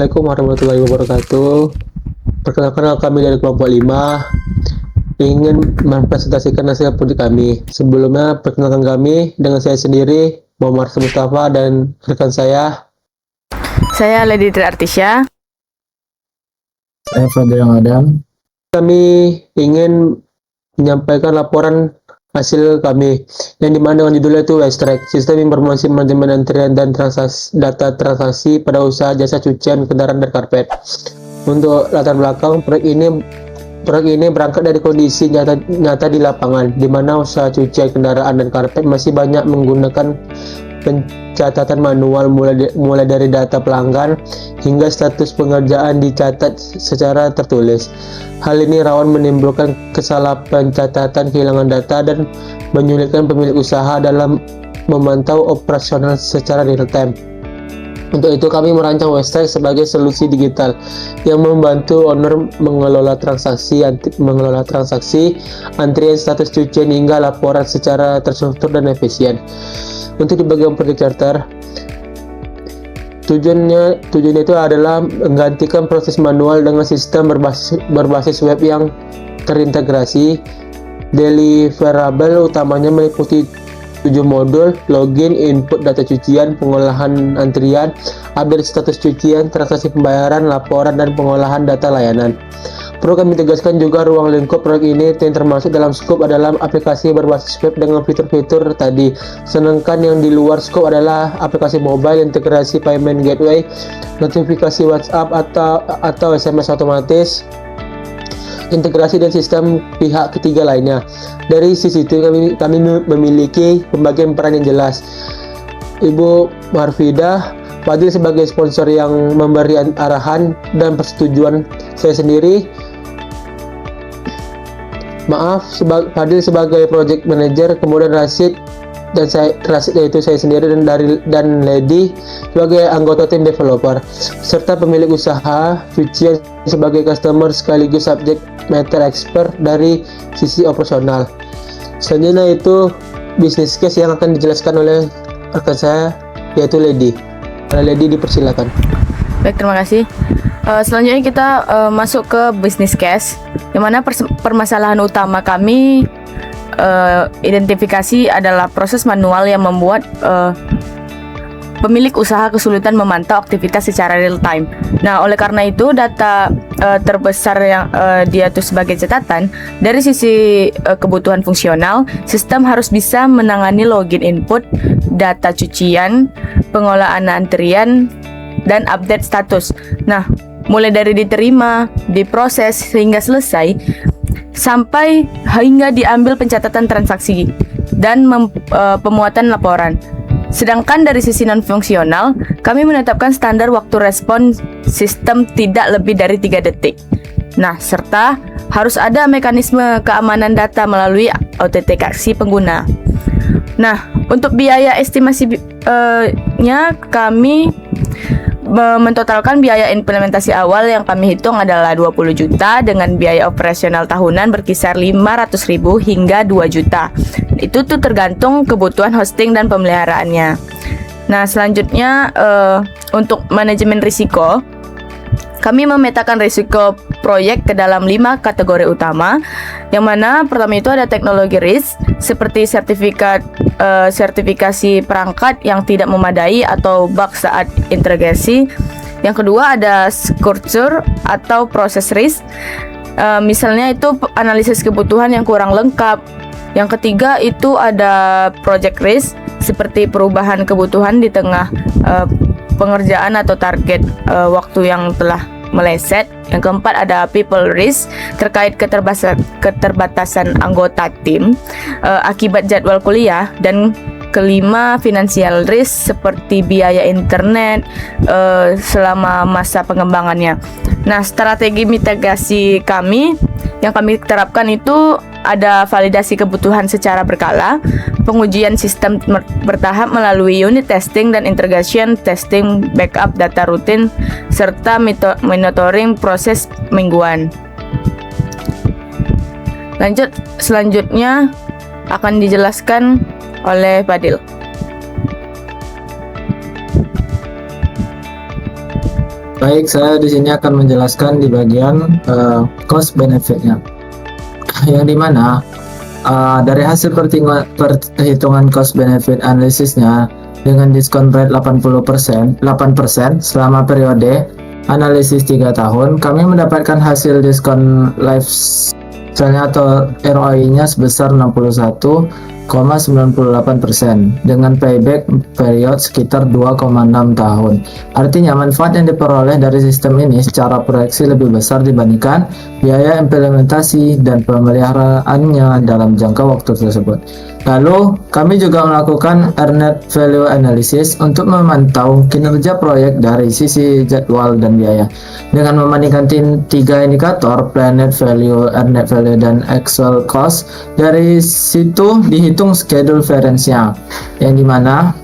Assalamualaikum warahmatullahi wabarakatuh. Perkenalkan kami dari kelompok 5 ingin mempresentasikan hasil project kami. Sebelumnya perkenalkan kami dengan saya sendiri, Muhammad Mustafa, dan rekan saya. Saya Lady Triartisya. Saya Fadil Adam. Kami ingin menyampaikan laporan hasil kami yang dimana dengan judulnya itu Waste-Track, Sistem Informasi Manajemen Antrian dan Data Transaksi pada Usaha Jasa Cucian Kendaraan dan Karpet. Untuk latar belakang proyek ini berangkat dari kondisi nyata di lapangan, di mana usaha cucian kendaraan dan karpet masih banyak menggunakan pencatatan manual mulai dari data pelanggan hingga status pengerjaan dicatat secara tertulis. Hal ini rawan menimbulkan kesalahan pencatatan, kehilangan data, dan menyulitkan pemilik usaha dalam memantau operasional secara real time. Untuk itu kami merancang Waste-Track sebagai solusi digital yang membantu owner mengelola transaksi, antrian status cucian hingga laporan secara terstruktur dan efisien. Untuk di bagian project charter, tujuannya itu adalah menggantikan proses manual dengan sistem berbasis web yang terintegrasi. Deliverable utamanya meliputi 7 modul: login, input data cucian, pengolahan antrian, update status cucian, transaksi pembayaran, laporan, dan pengolahan data layanan. Perlu kami tegaskan juga ruang lingkup proyek ini yang termasuk dalam skop adalah aplikasi berbasis web dengan fitur-fitur tadi. Sedangkan yang di luar skop adalah aplikasi mobile, integrasi payment gateway, notifikasi WhatsApp atau SMS otomatis, integrasi dan sistem pihak ketiga lainnya. Dari sisi itu kami memiliki pembagian peran yang jelas. Ibu Marfidah Fadil sebagai sponsor yang memberi arahan dan persetujuan, saya sendiri Fadil sebagai project manager, kemudian Rashid yaitu saya sendiri, dan Lady sebagai anggota tim developer, serta pemilik usaha cucian sebagai customer sekaligus subject matter expert dari sisi operasional. Selanjutnya itu business case yang akan dijelaskan oleh rekan saya, yaitu Lady. Lady, dipersilakan. Baik, terima kasih. Selanjutnya kita masuk ke business case, yang mana permasalahan utama kami identifikasi adalah proses manual yang membuat pemilik usaha kesulitan memantau aktivitas secara real time. Nah, oleh karena itu data terbesar yang dia tuh sebagai catatan dari sisi kebutuhan fungsional, sistem harus bisa menangani login input, data cucian, pengolahan antrian, dan update status. Nah, mulai dari diterima, diproses hingga selesai, sampai hingga diambil pencatatan transaksi dan pemuatan laporan. Sedangkan dari sisi non-fungsional, kami menetapkan standar waktu respon sistem tidak lebih dari 3 detik. Nah, serta harus ada mekanisme keamanan data melalui autentikasi pengguna. Nah, untuk biaya estimasinya kami mentotalkan biaya implementasi awal yang kami hitung adalah 20 juta dengan biaya operasional tahunan berkisar 500.000 hingga 2 juta. Itu tuh tergantung kebutuhan hosting dan pemeliharaannya. Nah, selanjutnya untuk manajemen risiko, kami memetakan risiko proyek ke dalam 5 kategori utama, yang mana pertama itu ada teknologi risk seperti sertifikasi perangkat yang tidak memadai atau bug saat integrasi. Yang kedua ada culture atau proses risk, misalnya itu analisis kebutuhan yang kurang lengkap. Yang ketiga itu ada project risk seperti perubahan kebutuhan di tengah pengerjaan atau target waktu yang telah meleset. Yang keempat ada people risk terkait keterbatasan anggota tim akibat jadwal kuliah. Dan kelima financial risk seperti biaya internet selama masa pengembangannya. Nah, strategi mitigasi kami yang kami terapkan itu ada validasi kebutuhan secara berkala, pengujian sistem bertahap melalui unit testing dan integration testing, backup data rutin, serta monitoring proses mingguan. Selanjutnya akan dijelaskan oleh Fadil. Baik, saya di sini akan menjelaskan di bagian cost benefitnya, yang dimana dari hasil perhitungan cost benefit analisisnya dengan diskon rate 8% selama periode analisis 3 tahun, kami mendapatkan hasil diskon lifestyle atau ROI-nya sebesar 61,98% dengan payback period sekitar 2,6 tahun. Artinya manfaat yang diperoleh dari sistem ini secara proyeksi lebih besar dibandingkan biaya implementasi dan pemeliharaannya dalam jangka waktu tersebut. Lalu, kami juga melakukan earned value analysis untuk memantau kinerja proyek dari sisi jadwal dan biaya. Dengan membandingkan 3 indikator, planned value, earned value, dan actual cost, dari situ dihitung schedule variance-nya, yang dimana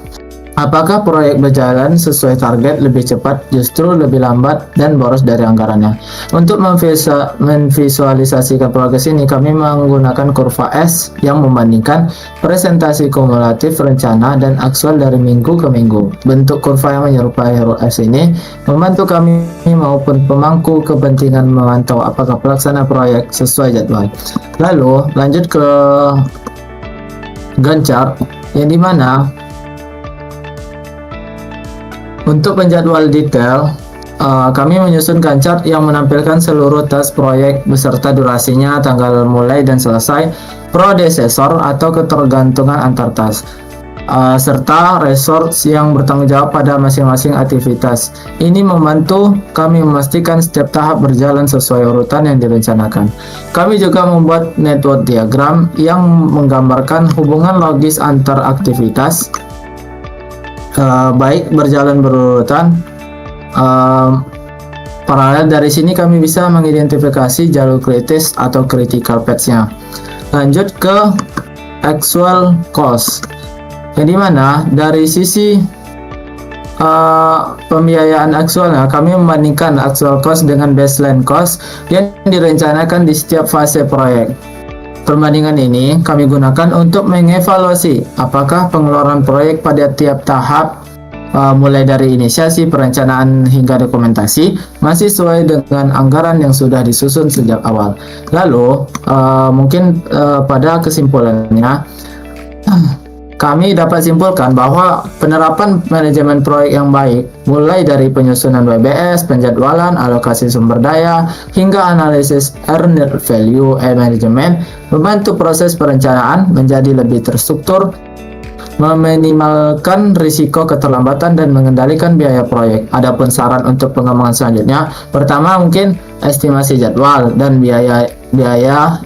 apakah proyek berjalan sesuai target, lebih cepat, justru lebih lambat, dan boros dari anggarannya. Untuk memvisualisasikan progres ini, kami menggunakan kurva S yang membandingkan presentasi kumulatif rencana dan aktual dari minggu ke minggu. Bentuk kurva yang menyerupai huruf S ini membantu kami maupun pemangku kepentingan memantau apakah pelaksana proyek sesuai jadwal. Lalu lanjut ke Gantt chart, yang dimana untuk penjadwal detail, kami menyusun Gantt chart yang menampilkan seluruh task proyek beserta durasinya, tanggal mulai dan selesai, predecessor atau ketergantungan antar task, serta resource yang bertanggung jawab pada masing-masing aktivitas. Ini membantu kami memastikan setiap tahap berjalan sesuai urutan yang direncanakan. Kami juga membuat network diagram yang menggambarkan hubungan logis antar aktivitas, baik berjalan berurutan paralel. Dari sini kami bisa mengidentifikasi jalur kritis atau critical paths-nya. Lanjut ke actual cost, yang dimana dari sisi pembiayaan aktualnya, kami membandingkan actual cost dengan baseline cost yang direncanakan di setiap fase proyek. Perbandingan ini kami gunakan untuk mengevaluasi apakah pengeluaran proyek pada tiap tahap, mulai dari inisiasi, perencanaan, hingga dokumentasi, masih sesuai dengan anggaran yang sudah disusun sejak awal. Lalu, mungkin pada kesimpulannya, kami dapat simpulkan bahwa penerapan manajemen proyek yang baik, mulai dari penyusunan WBS, penjadwalan, alokasi sumber daya, hingga analisis earned value management, membantu proses perencanaan menjadi lebih terstruktur, meminimalkan risiko keterlambatan, dan mengendalikan biaya proyek. Adapun saran untuk pengembangan selanjutnya, pertama mungkin estimasi jadwal dan biaya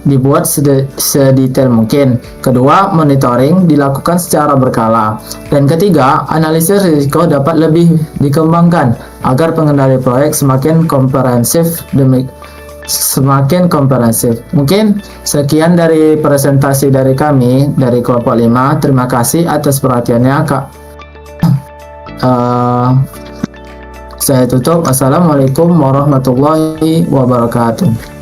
dibuat sedetail mungkin. Kedua, monitoring dilakukan secara berkala. Dan ketiga, analisis risiko dapat lebih dikembangkan agar pengendali proyek semakin komprehensif. Mungkin sekian dari presentasi dari kami dari kelompok 5. Terima kasih atas perhatiannya, Kak. Saya tutup. Assalamualaikum warahmatullahi wabarakatuh.